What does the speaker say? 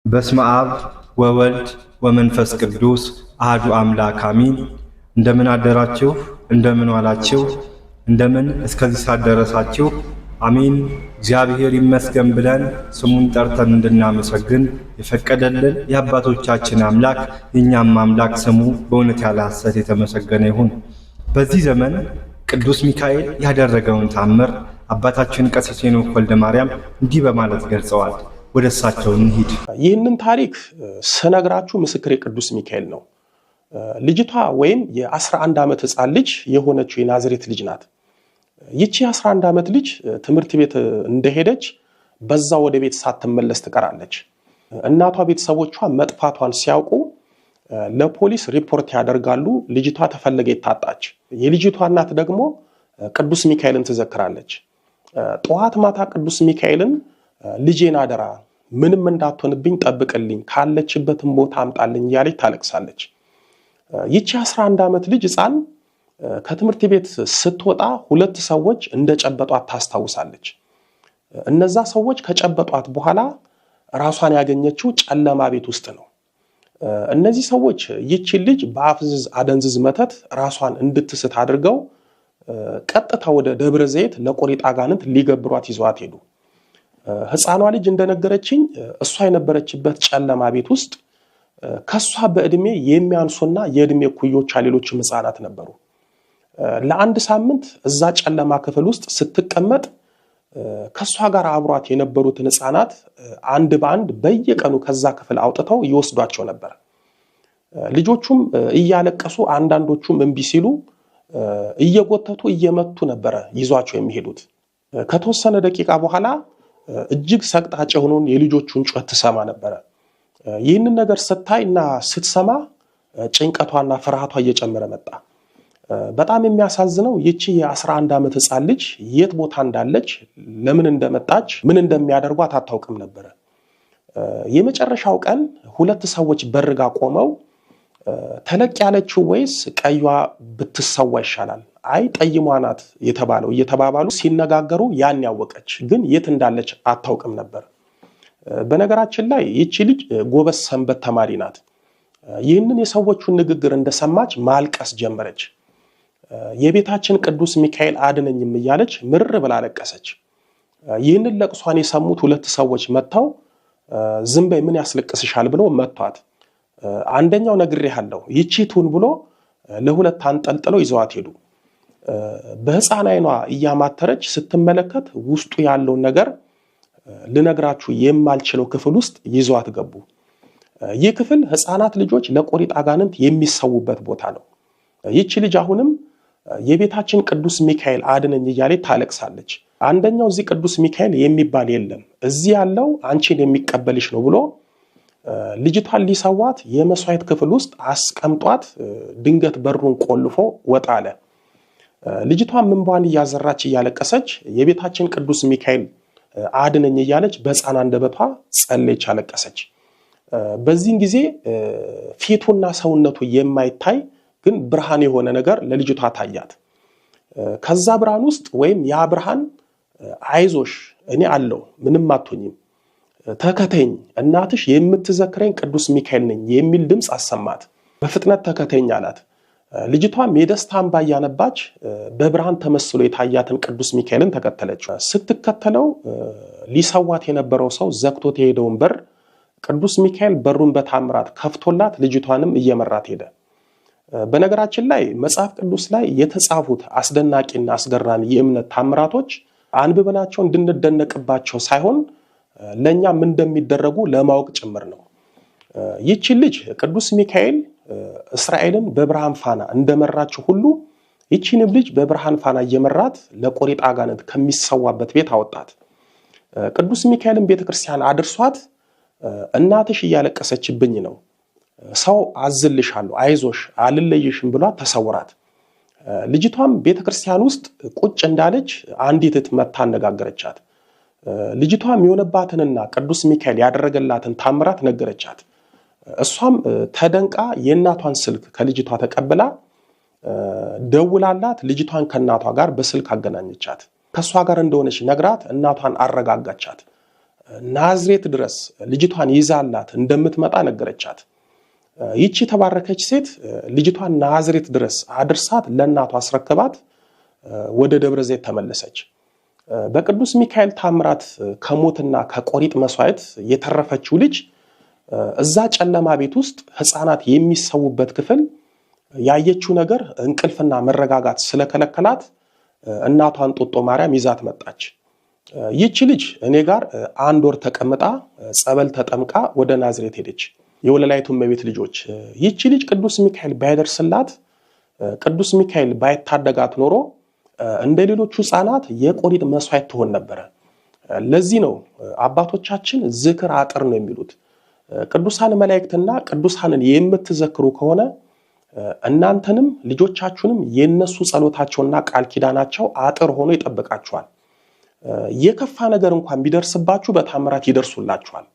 በስመ አብ ወወልድ ወመንፈስ ቅዱስ አሐዱ አምላክ አሜን። እንደምን አደራችሁ? እንደምን ዋላችሁ? እንደምን እስከዚህ ሰዓት ደረሳችሁ? አሜን። እግዚአብሔር ይመስገን ብለን ስሙን ጠርተን እንድናመሰግን የፈቀደልን የአባቶቻችን አምላክ የእኛም አምላክ ስሙ በእውነት ያለ ሐሰት የተመሰገነ ይሁን። በዚህ ዘመን ቅዱስ ሚካኤል ያደረገውን ታምር አባታችን ቀሲስ ሄኖክ ወልደ ማርያም እንዲህ በማለት ገልጸዋል። ወደ እሳቸው እንሂድ። ይህንን ታሪክ ስነግራችሁ ምስክር የቅዱስ ሚካኤል ነው። ልጅቷ ወይም የ11 ዓመት ሕፃን ልጅ የሆነችው የናዝሬት ልጅ ናት። ይቺ የ11 ዓመት ልጅ ትምህርት ቤት እንደሄደች በዛ ወደ ቤት ሳትመለስ ትቀራለች። እናቷ ቤተሰቦቿ መጥፋቷን ሲያውቁ ለፖሊስ ሪፖርት ያደርጋሉ። ልጅቷ ተፈለገ ታጣች። የልጅቷ እናት ደግሞ ቅዱስ ሚካኤልን ትዘክራለች። ጠዋት ማታ ቅዱስ ሚካኤልን ልጄን አደራ ምንም እንዳትሆንብኝ ጠብቅልኝ፣ ካለችበትም ቦታ አምጣልኝ እያለች ታለቅሳለች። ይቺ 11 ዓመት ልጅ ሕፃን ከትምህርት ቤት ስትወጣ ሁለት ሰዎች እንደጨበጧት ታስታውሳለች። እነዛ ሰዎች ከጨበጧት በኋላ ራሷን ያገኘችው ጨለማ ቤት ውስጥ ነው። እነዚህ ሰዎች ይቺ ልጅ በአፍዝዝ አደንዝዝ መተት ራሷን እንድትስት አድርገው ቀጥታ ወደ ደብረ ዘይት ለቆሪጥ አጋንንት ሊገብሯት ይዘዋት ሄዱ። ሕፃኗ ልጅ እንደነገረችኝ እሷ የነበረችበት ጨለማ ቤት ውስጥ ከሷ በእድሜ የሚያንሱና የእድሜ ኩዮቿ ሌሎችም ሕፃናት ነበሩ። ለአንድ ሳምንት እዛ ጨለማ ክፍል ውስጥ ስትቀመጥ ከሷ ጋር አብሯት የነበሩትን ሕፃናት አንድ በአንድ በየቀኑ ከዛ ክፍል አውጥተው ይወስዷቸው ነበር። ልጆቹም እያለቀሱ አንዳንዶቹም እምቢ ሲሉ እየጎተቱ እየመቱ ነበረ ይዟቸው የሚሄዱት። ከተወሰነ ደቂቃ በኋላ እጅግ ሰቅጣጭ የሆነውን የልጆቹን ጩኸት ትሰማ ነበረ። ይህንን ነገር ስታይና ስትሰማ ጭንቀቷና ፍርሃቷ እየጨመረ መጣ። በጣም የሚያሳዝነው ይቺ የ11 ዓመት ሕፃን ልጅ የት ቦታ እንዳለች፣ ለምን እንደመጣች፣ ምን እንደሚያደርጓት አታውቅም ነበረ። የመጨረሻው ቀን ሁለት ሰዎች በርጋ ቆመው ተለቅ ያለችው ወይስ ቀዩዋ ብትሰዋ ይሻላል፣ አይ ጠይሟ ናት የተባለው እየተባባሉ ሲነጋገሩ ያን ያወቀች ግን የት እንዳለች አታውቅም ነበር። በነገራችን ላይ ይቺ ልጅ ጎበዝ ሰንበት ተማሪ ናት። ይህንን የሰዎቹን ንግግር እንደሰማች ማልቀስ ጀመረች። የቤታችን ቅዱስ ሚካኤል አድነኝም እያለች ምርር ብላ አለቀሰች። ይህንን ለቅሷን የሰሙት ሁለት ሰዎች መጥተው ዝም በይ ምን ያስለቅስሻል ብለው መቷት። አንደኛው ነግሬሃለሁ ይቺ ትሁን ብሎ ለሁለት አንጠልጥለው ይዘዋት ሄዱ። በሕፃን አይኗ እያማተረች ስትመለከት ውስጡ ያለውን ነገር ልነግራችሁ የማልችለው ክፍል ውስጥ ይዘዋት ገቡ። ይህ ክፍል ሕፃናት ልጆች ለቆሪጥ አጋንንት የሚሰዉበት ቦታ ነው። ይቺ ልጅ አሁንም የቤታችን ቅዱስ ሚካኤል አድነኝ እያለች ታለቅሳለች። አንደኛው እዚህ ቅዱስ ሚካኤል የሚባል የለም፣ እዚህ ያለው አንቺን የሚቀበልሽ ነው ብሎ ልጅቷን ሊሰዋት የመስዋዕት ክፍል ውስጥ አስቀምጧት ድንገት በሩን ቆልፎ ወጣ አለ። ልጅቷን እንባዋን እያዘራች እያለቀሰች የቤታችን ቅዱስ ሚካኤል አድነኝ እያለች በሕፃን አንደበቷ ጸለየች፣ አለቀሰች። በዚህን ጊዜ ፊቱና ሰውነቱ የማይታይ ግን ብርሃን የሆነ ነገር ለልጅቷ ታያት። ከዛ ብርሃን ውስጥ ወይም ያ ብርሃን አይዞሽ እኔ አለው ምንም አትሆኝም፣ ተከተኝ፣ እናትሽ የምትዘክረኝ ቅዱስ ሚካኤል ነኝ የሚል ድምፅ አሰማት። በፍጥነት ተከተኝ አላት። ልጅቷም የደስታ እንባ እያነባች በብርሃን ተመስሎ የታያትን ቅዱስ ሚካኤልን ተከተለችው። ስትከተለው ሊሰዋት የነበረው ሰው ዘግቶት የሄደውን በር ቅዱስ ሚካኤል በሩን በታምራት ከፍቶላት ልጅቷንም እየመራት ሄደ። በነገራችን ላይ መጽሐፍ ቅዱስ ላይ የተጻፉት አስደናቂና አስገራሚ የእምነት ታምራቶች አንብበናቸው እንድንደነቅባቸው ሳይሆን ለእኛም እንደሚደረጉ ለማወቅ ጭምር ነው። ይቺ ልጅ ቅዱስ ሚካኤል እስራኤልን በብርሃን ፋና እንደመራችው ሁሉ ይቺንም ልጅ በብርሃን ፋና እየመራት ለቆሪጥ አጋንንት ከሚሰዋበት ቤት አወጣት። ቅዱስ ሚካኤልን ቤተክርስቲያን አድርሷት እናትሽ እያለቀሰችብኝ ነው፣ ሰው አዝልሻለሁ፣ አይዞሽ አልለይሽም ብሏት ተሰውራት። ልጅቷም ቤተክርስቲያን ውስጥ ቁጭ እንዳለች አንዲት እህት መታ አነጋገረቻት። ልጅቷም የሆነባትንና ቅዱስ ሚካኤል ያደረገላትን ታምራት ነገረቻት። እሷም ተደንቃ የእናቷን ስልክ ከልጅቷ ተቀብላ ደውላላት ልጅቷን ከእናቷ ጋር በስልክ አገናኘቻት። ከእሷ ጋር እንደሆነች ነግራት እናቷን አረጋጋቻት። ናዝሬት ድረስ ልጅቷን ይዛላት እንደምትመጣ ነገረቻት። ይቺ የተባረከች ሴት ልጅቷን ናዝሬት ድረስ አድርሳት ለእናቷ አስረከባት። ወደ ደብረ ዘይት ተመለሰች። በቅዱስ ሚካኤል ታምራት ከሞትና ከቆሪጥ መስዋዕት የተረፈችው ልጅ እዛ ጨለማ ቤት ውስጥ ሕፃናት የሚሰውበት ክፍል ያየችው ነገር እንቅልፍና መረጋጋት ስለከለከላት እናቷን ጦጦ ማርያም ይዛት መጣች። ይቺ ልጅ እኔ ጋር 1 ወር ተቀምጣ ጸበል ተጠምቃ ወደ ናዝሬት ሄደች። የወለላይቱ እመቤት ልጆች ይቺ ልጅ ቅዱስ ሚካኤል ባይደርስላት፣ ቅዱስ ሚካኤል ባይታደጋት ኖሮ እንደ ሌሎቹ ሕፃናት የቆሪጥ መስዋዕት ትሆን ነበረ። ለዚህ ነው አባቶቻችን ዝክር አጥር ነው የሚሉት። ቅዱሳን መላእክትና ቅዱሳንን የምትዘክሩ ከሆነ እናንተንም ልጆቻችሁንም የነሱ ጸሎታቸውና ቃል ኪዳናቸው አጥር ሆኖ ይጠብቃችኋል። የከፋ ነገር እንኳን ቢደርስባችሁ በታምራት ይደርሱላችኋል።